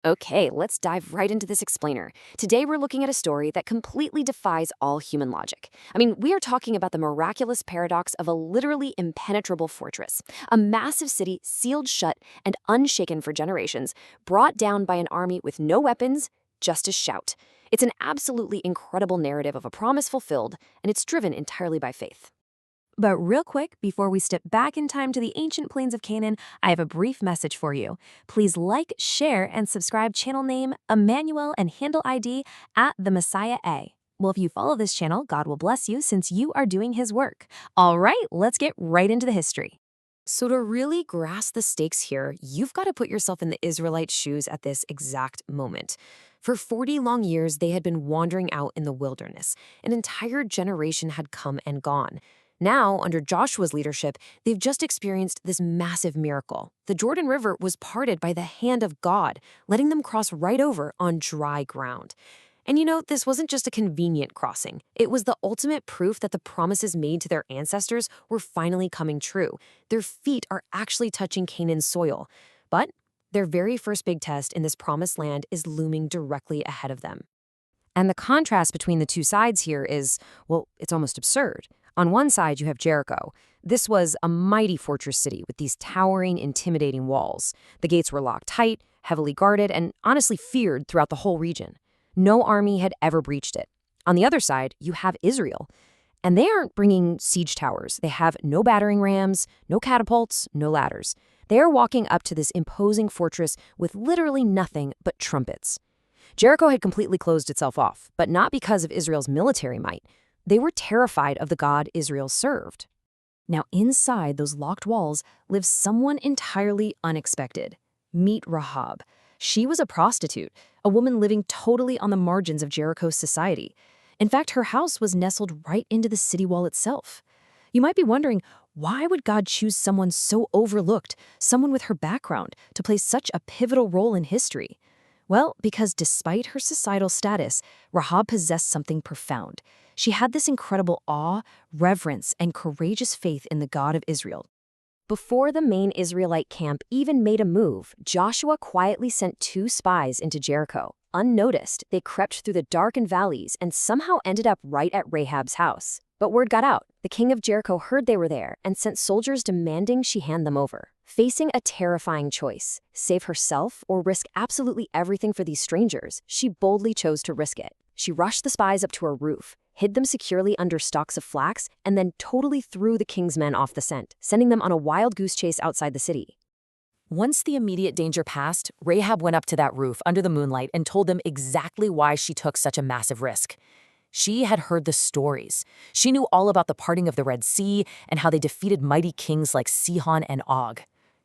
Okay, let's dive right into this explainer. Today we're looking at a story that completely defies all human logic. We are talking about the miraculous paradox of a literally impenetrable fortress, a massive city sealed shut and unshaken for generations, brought down by an army with no weapons, just a shout. It's an absolutely incredible narrative of a promise fulfilled, and it's driven entirely by faith. But real quick, before we step back in time to the ancient plains of Canaan, I have a brief message for you. Please like, share, and subscribe channel name Emmanuel and handle ID at the Messiah A. Well, if you follow this channel, God will bless you since you are doing his work. All right, let's get right into the history. So, to really grasp the stakes here, you've got to put yourself in the Israelites' shoes at this exact moment. For 40 long years, they had been wandering out in the wilderness. An entire generation had come and gone. Now, under Joshua's leadership, they've just experienced this massive miracle. The Jordan River was parted by the hand of God, letting them cross right over on dry ground. And this wasn't just a convenient crossing. It was the ultimate proof that the promises made to their ancestors were finally coming true. Their feet are actually touching Canaan's soil. But their very first big test in this promised land is looming directly ahead of them. And the contrast between the two sides here is, well, it's almost absurd. On one side, you have Jericho. This was a mighty fortress city with these towering, intimidating walls. The gates were locked tight, heavily guarded, and honestly feared throughout the whole region. No army had ever breached it. On the other side, you have Israel. And they aren't bringing siege towers. They have no battering rams, no catapults, no ladders. They are walking up to this imposing fortress with literally nothing but trumpets. Jericho had completely closed itself off, but not because of Israel's military might. They were terrified of the God Israel served. Now, inside those locked walls lives someone entirely unexpected. Meet Rahab. She was a prostitute, a woman living totally on the margins of Jericho's society. In fact, her house was nestled right into the city wall itself. You might be wondering, why would God choose someone so overlooked, someone with her background, to play such a pivotal role in history? Well, because despite her societal status, Rahab possessed something profound. She had this incredible awe, reverence, and courageous faith in the God of Israel. Before the main Israelite camp even made a move, Joshua quietly sent 2 spies into Jericho. Unnoticed, they crept through the darkened valleys and somehow ended up right at Rahab's house. But word got out. The king of Jericho heard they were there and sent soldiers demanding she hand them over. Facing a terrifying choice, save herself or risk absolutely everything for these strangers, she boldly chose to risk it. She rushed the spies up to her roof, hid them securely under stalks of flax, and then totally threw the king's men off the scent, sending them on a wild goose chase outside the city. Once the immediate danger passed, Rahab went up to that roof under the moonlight and told them exactly why she took such a massive risk. She had heard the stories. She knew all about the parting of the Red Sea and how they defeated mighty kings like Sihon and Og.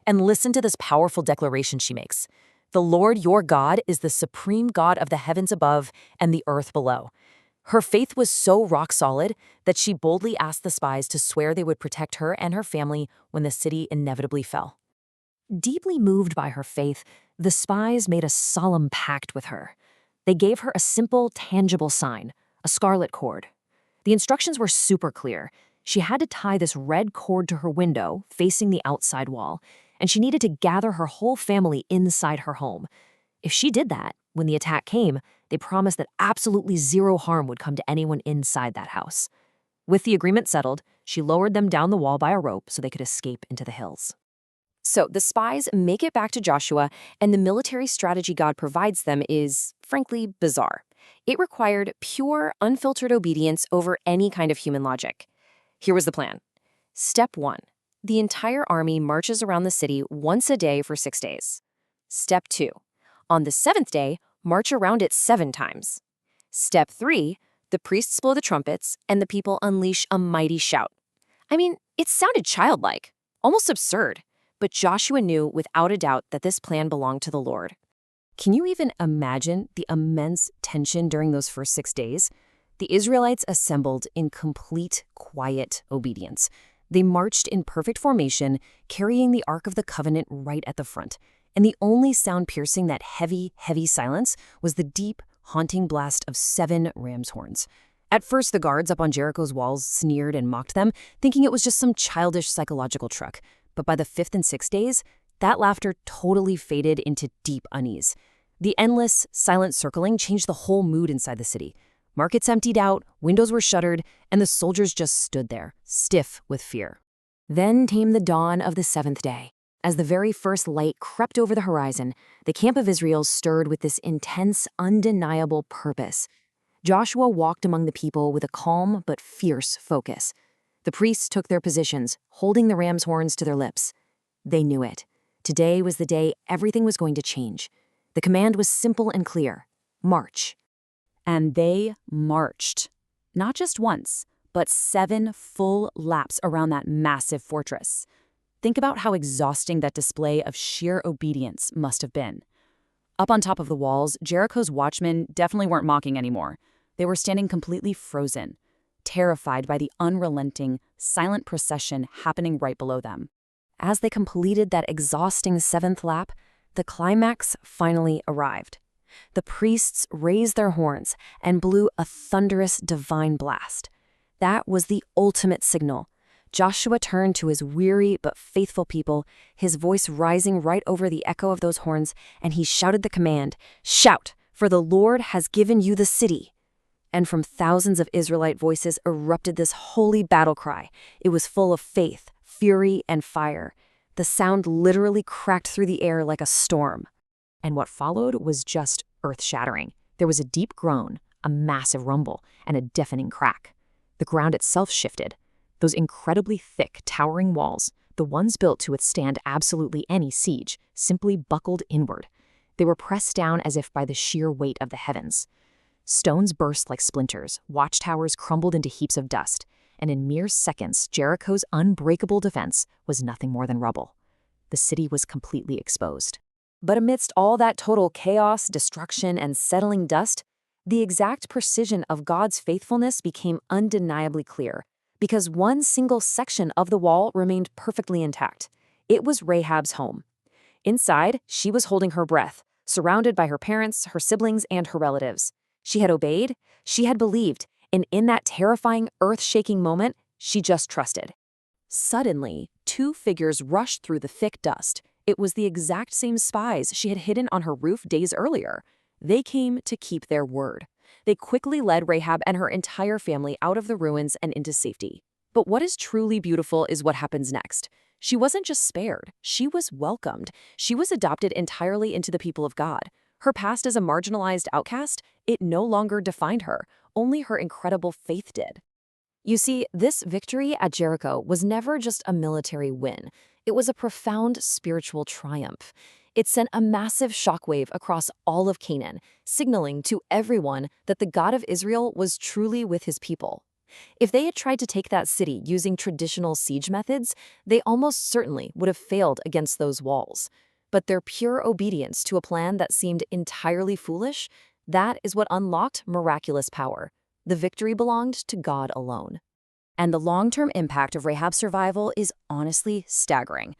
And listen to this powerful declaration she makes. The Lord your God is the supreme God of the heavens above and the earth below. Her faith was so rock solid that she boldly asked the spies to swear they would protect her and her family when the city inevitably fell. Deeply moved by her faith, the spies made a solemn pact with her. They gave her a simple, tangible sign, a scarlet cord. The instructions were super clear. She had to tie this red cord to her window, facing the outside wall, and she needed to gather her whole family inside her home. If she did that, when the attack came, they promised that absolutely zero harm would come to anyone inside that house. With the agreement settled, she lowered them down the wall by a rope so they could escape into the hills. So the spies make it back to Joshua, and the military strategy God provides them is, frankly, bizarre. It required pure, unfiltered obedience over any kind of human logic. Here was the plan. Step 1. The entire army marches around the city once a day for 6 days. Step 2. On the 7th day, march around it 7 times. Step 3. The priests blow the trumpets, and the people unleash a mighty shout. It sounded childlike, almost absurd, but Joshua knew without a doubt that this plan belonged to the Lord. Can you even imagine the immense tension during those first 6 days? The Israelites assembled in complete, quiet obedience. They marched in perfect formation, carrying the Ark of the Covenant right at the front. And the only sound piercing that heavy, heavy silence was the deep, haunting blast of 7 ram's horns. At first, the guards up on Jericho's walls sneered and mocked them, thinking it was just some childish psychological truck. But by the 5th and 6th days, that laughter totally faded into deep unease. The endless, silent circling changed the whole mood inside the city. Markets emptied out, windows were shuttered, and the soldiers just stood there, stiff with fear. Then came the dawn of the seventh day. As the very first light crept over the horizon, the camp of Israel stirred with this intense, undeniable purpose. Joshua walked among the people with a calm but fierce focus. The priests took their positions, holding the ram's horns to their lips. They knew it. Today was the day everything was going to change. The command was simple and clear: march. And they marched. Not just once, but 7 full laps around that massive fortress. Think about how exhausting that display of sheer obedience must have been. Up on top of the walls, Jericho's watchmen definitely weren't mocking anymore. They were standing completely frozen, terrified by the unrelenting, silent procession happening right below them. As they completed that exhausting 7th lap, the climax finally arrived. The priests raised their horns and blew a thunderous divine blast. That was the ultimate signal. Joshua turned to his weary but faithful people, his voice rising right over the echo of those horns, and he shouted the command, "Shout, for the Lord has given you the city." And from thousands of Israelite voices erupted this holy battle cry. It was full of faith, fury, and fire. The sound literally cracked through the air like a storm. And what followed was just earth-shattering. There was a deep groan, a massive rumble, and a deafening crack. The ground itself shifted. Those incredibly thick, towering walls, the ones built to withstand absolutely any siege, simply buckled inward. They were pressed down as if by the sheer weight of the heavens. Stones burst like splinters, watchtowers crumbled into heaps of dust, and in mere seconds, Jericho's unbreakable defense was nothing more than rubble. The city was completely exposed. But amidst all that total chaos, destruction, and settling dust, the exact precision of God's faithfulness became undeniably clear, because one single section of the wall remained perfectly intact. It was Rahab's home. Inside, she was holding her breath, surrounded by her parents, her siblings, and her relatives. She had obeyed, she had believed, and in that terrifying, earth-shaking moment, she just trusted. Suddenly, 2 figures rushed through the thick dust. It was the exact same spies she had hidden on her roof days earlier. They came to keep their word. They quickly led Rahab and her entire family out of the ruins and into safety. But what is truly beautiful is what happens next. She wasn't just spared, she was welcomed. She was adopted entirely into the people of God. Her past as a marginalized outcast, it no longer defined her. Only her incredible faith did. You see, this victory at Jericho was never just a military win. It was a profound spiritual triumph. It sent a massive shockwave across all of Canaan, signaling to everyone that the God of Israel was truly with his people. If they had tried to take that city using traditional siege methods, they almost certainly would have failed against those walls. But their pure obedience to a plan that seemed entirely foolish, that is what unlocked miraculous power. The victory belonged to God alone. And the long-term impact of Rahab's survival is honestly staggering.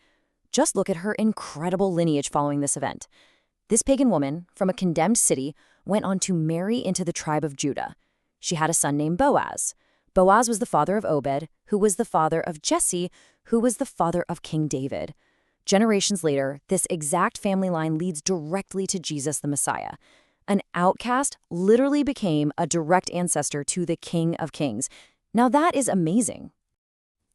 Just look at her incredible lineage following this event. This pagan woman, from a condemned city, went on to marry into the tribe of Judah. She had a son named Boaz. Boaz was the father of Obed, who was the father of Jesse, who was the father of King David. Generations later, this exact family line leads directly to Jesus the Messiah. An outcast literally became a direct ancestor to the King of Kings. Now that is amazing.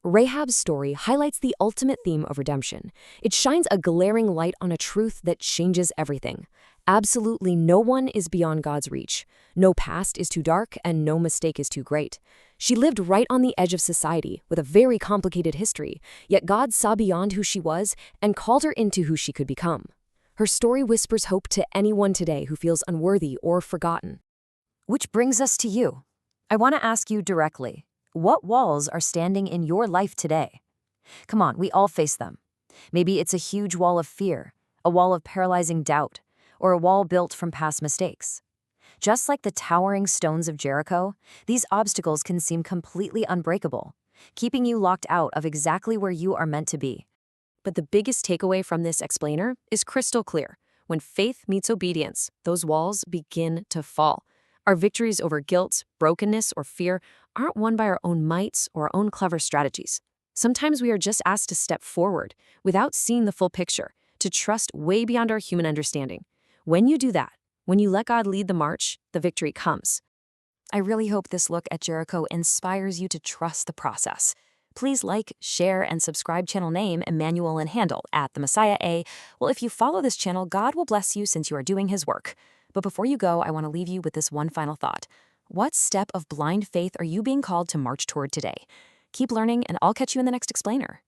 Rahab's story highlights the ultimate theme of redemption. It shines a glaring light on a truth that changes everything. Absolutely no one is beyond God's reach. No past is too dark, and no mistake is too great. She lived right on the edge of society, with a very complicated history, yet God saw beyond who she was and called her into who she could become. Her story whispers hope to anyone today who feels unworthy or forgotten. Which brings us to you. I want to ask you directly. What walls are standing in your life today? Come on, we all face them. Maybe it's a huge wall of fear, a wall of paralyzing doubt, or a wall built from past mistakes. Just like the towering stones of Jericho, these obstacles can seem completely unbreakable, keeping you locked out of exactly where you are meant to be. But the biggest takeaway from this explainer is crystal clear. When faith meets obedience, those walls begin to fall. Our victories over guilt, brokenness, or fear aren't won by our own mights or our own clever strategies. Sometimes we are just asked to step forward without seeing the full picture, to trust way beyond our human understanding. When you do that, When you let God lead the march, the victory comes. I really hope this look at Jericho inspires you to trust the process. Please like, share, and subscribe channel name Emmanuel and handle at the Messiah A. Well, if you follow this channel, God will bless you since you are doing his work. But before you go, I want to leave you with this one final thought. What step of blind faith are you being called to march toward today? Keep learning, and I'll catch you in the next explainer.